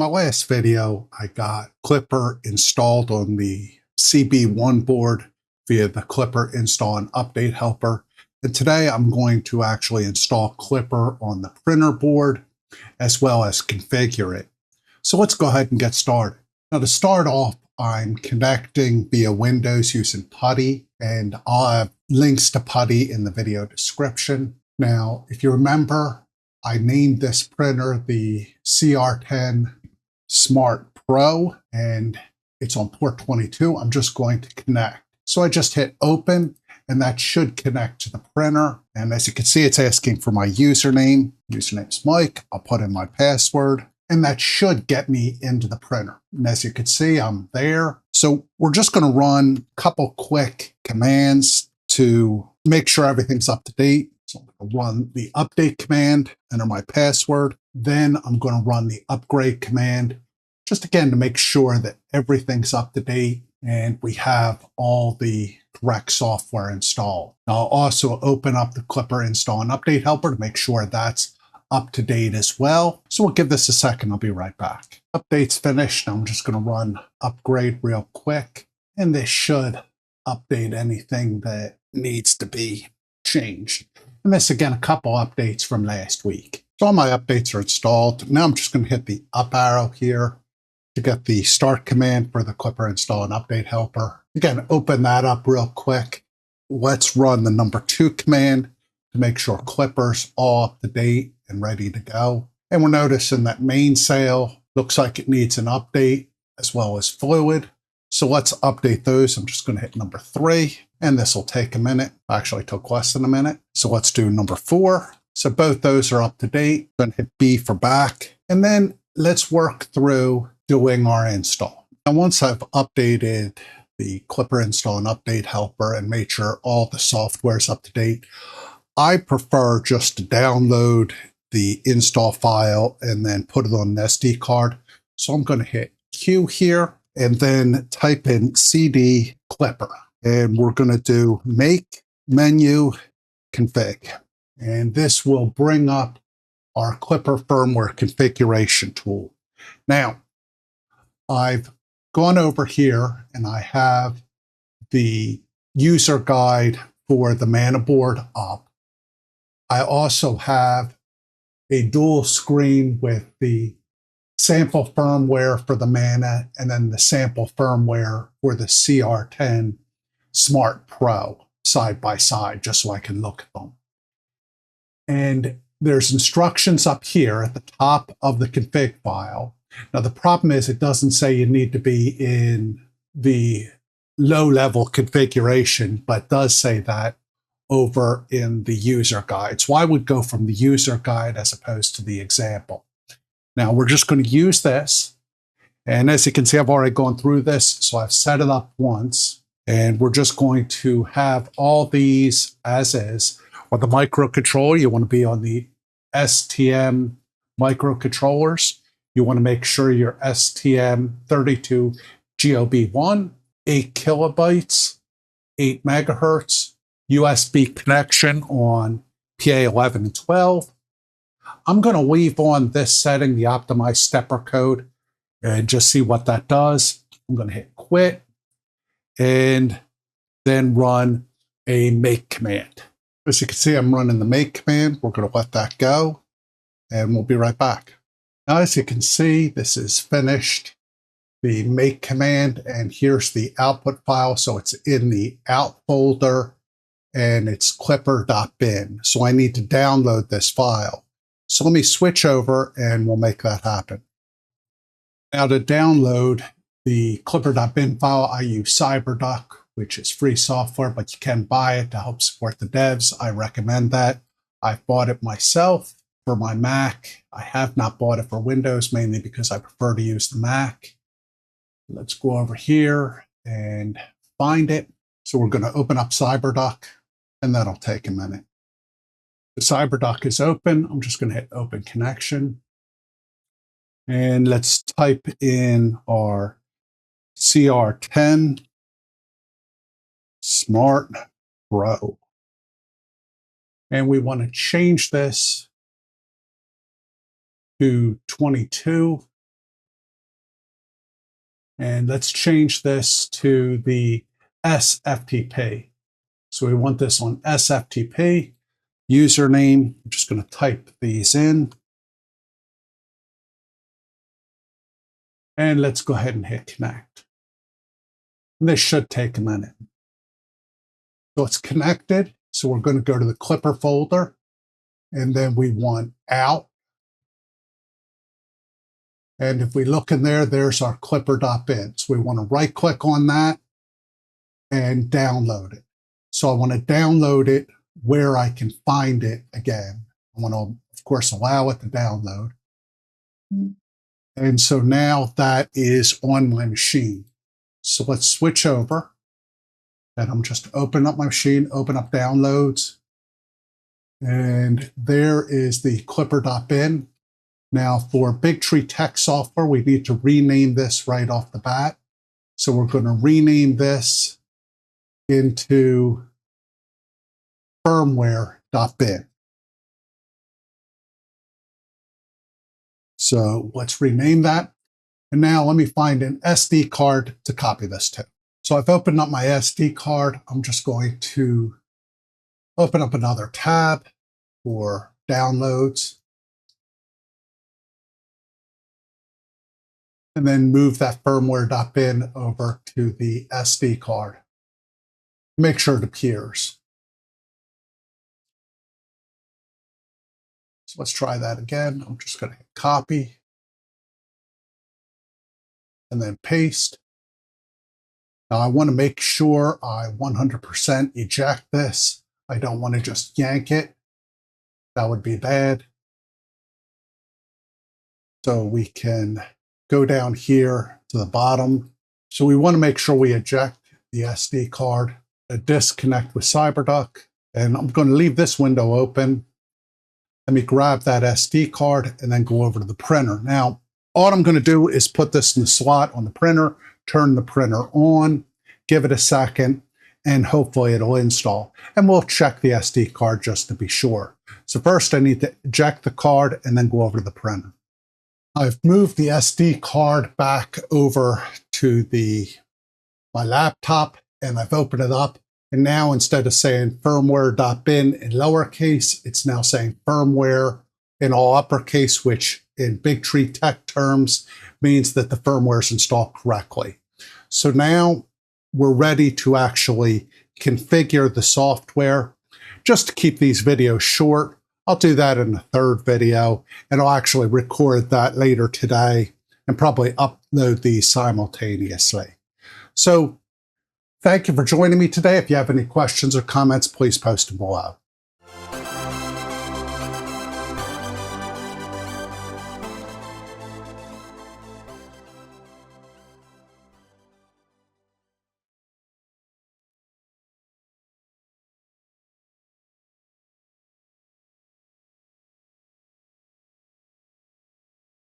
My last video, I got Klipper installed on the CB1 board via the Klipper install and update helper. And today I'm going to actually install Klipper on the printer board as well as configure it. So let's go ahead and get started. Now to start off, I'm connecting via Windows using PuTTY, and I'll have links to PuTTY in the video description. Now, if you remember, I named this printer the CR10 Smart Pro, and it's on port 22. I'm just going to connect. So I just hit open, and that should connect to the printer. And as you can see, it's asking for my username. Username's Mike. I'll put in my password, and that should get me into the printer. And as you can see, I'm there. So we're just going to run a couple quick commands to make sure everything's up to date. So I'm going to run the update command, enter my password. Then I'm going to run the upgrade command, just again to make sure that everything's up to date and we have all the correct software installed. I'll also open up the Klipper install and update helper to make sure that's up to date as well. So we'll give this a second. I'll be right back. Update's finished. Now I'm just going to run upgrade real quick, and this should update anything that needs to be changed. And this, again, a couple updates from last week. So all my updates are installed. Now I'm just going to hit the up arrow here to get the start command for the Klipper install and update helper. Again, open that up real quick. Let's run the #2 command to make sure Klipper's all up to date and ready to go. And we're noticing that mainsail looks like it needs an update as well as fluid. So let's update those. I'm just going to hit #3, and this will take a minute. Actually, it took less than a minute. So let's do #4. So both those are up to date. I'm going to hit B for back. And then let's work through doing our install. And once I've updated the Klipper install and update helper and made sure all the software is up to date, I prefer just to download the install file and then put it on an SD card. So I'm going to hit Q here and then type in CD Klipper. And we're going to do make menu config. And this will bring up our Klipper firmware configuration tool. Now, I've gone over here and I have the user guide for the Mana board up. I also have a dual screen with the sample firmware for the Mana and then the sample firmware for the CR10 Smart Pro side by side, just so I can look at them. And there's instructions up here at the top of the config file. Now, the problem is it doesn't say you need to be in the low-level configuration, but does say that over in the user guide. So I would go from the user guide as opposed to the example. Now, we're just going to use this. And as you can see, I've already gone through this. So I've set it up once. And we're just going to have all these as is. On the microcontroller, you want to be on the STM microcontrollers. You want to make sure your STM32 GOB1, 8 kilobytes, 8 megahertz, USB connection on PA11 and 12. I'm going to leave on this setting, the optimized stepper code, and just see what that does. I'm going to hit quit and then run a make command. As you can see, I'm running the make command. We're going to let that go, and we'll be right back. Now, as you can see, this is finished, the make command, and here's the output file. So it's in the out folder, and it's Klipper.bin. So I need to download this file. So let me switch over, and we'll make that happen. Now, to download the Klipper.bin file, I use CyberDuck, which is free software, but you can buy it to help support the devs. I recommend that. I've bought it myself for my Mac. I have not bought it for Windows, mainly because I prefer to use the Mac. Let's go over here and find it. So we're going to open up CyberDuck, and that'll take a minute. The CyberDuck is open. I'm just going to hit open connection. And let's type in our CR10 Smart Pro. And we want to change this to 22. And let's change this to the SFTP. So we want this on SFTP. Username, I'm just going to type these in. And let's go ahead and hit connect. And this should take a minute. So it's connected. So we're going to go to the Klipper folder. And then we want out. And if we look in there, there's our Klipper.bin. So we want to right click on that and download it. So I want to download it where I can find it again. I want to, of course, allow it to download. And so now that is on my machine. So let's switch over. And I'm just open up my machine, open up downloads. And there is the Klipper.bin. Now for BigTreeTech software, we need to rename this right off the bat. So we're going to rename this into firmware.bin. So let's rename that. And now let me find an SD card to copy this to. So I've opened up my SD card. I'm just going to open up another tab for downloads. And then move that firmware.bin over to the SD card. Make sure it appears. So let's try that again. I'm just going to hit copy and then paste. Now I want to make sure I 100% eject this. I don't want to just yank it. That would be bad. So we can go down here to the bottom. So we want to make sure we eject the SD card, disconnect with CyberDuck, and I'm going to leave this window open. Let me grab that SD card and then go over to the printer. Now, all I'm going to do is put this in the slot on the printer, turn the printer on, give it a second, and hopefully it'll install. And we'll check the SD card just to be sure. So first I need to eject the card and then go over to the printer. I've moved the SD card back over to my laptop and I've opened it up. And now instead of saying firmware.bin in lowercase, it's now saying firmware in all uppercase, which in BigTreeTech terms means that the firmware is installed correctly. So now we're ready to actually configure the software. Just to keep these videos short, I'll do that in the third video, and I'll actually record that later today and probably upload these simultaneously. So thank you for joining me today. If you have any questions or comments, please post them below.